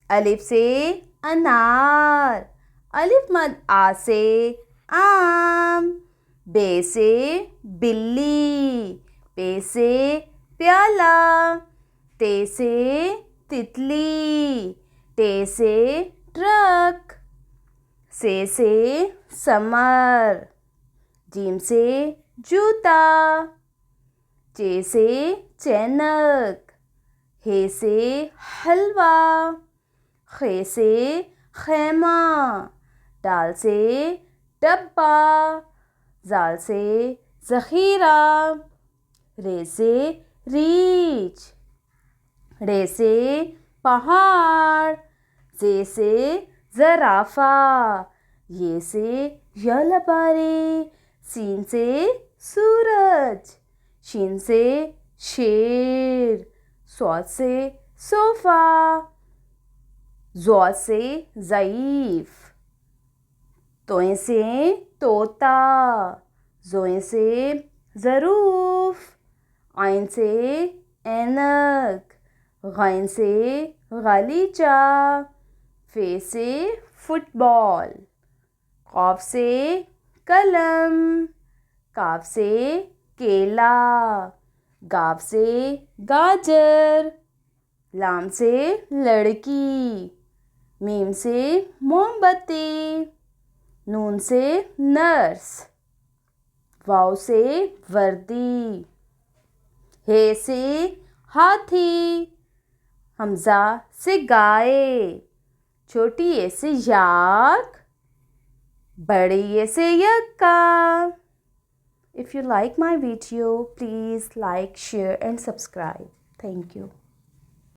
अलिफ से अनार, अलिफ मद आ से आम। बे से बिल्ली, पे से प्याला। ते से तितली, टे से ट्रक। से समर, जीम से जूता। चे से चैनक, हे से हलवा। खे से खैमा, दाल से डब्बा। जाल से ज़ख़ीरा, रे से रीछ। रे से पहाड़, जे से ज़राफ़ा। ये से यलबारी, सीन से सूरज। शीन से शेर, सौद से सोफ़ा। ज़ौद से ज़ईफ़, तोए से तोता। ज़ोए से ज़रूफ़, आइन से ऐनक। गैन से गलीचा, फे से फुटबॉल। क़ाफ से कलम, काफ से केला। गाफ से गाजर, लाम से लड़की। मीम से मोमबत्ती, नून से नर्स। वाव से वर्दी, हे से हाथी। हमज़ा से गाय, छोटी ए से याक, बड़ी ए से यक्का। If you like my video, please like, share and subscribe. Thank you.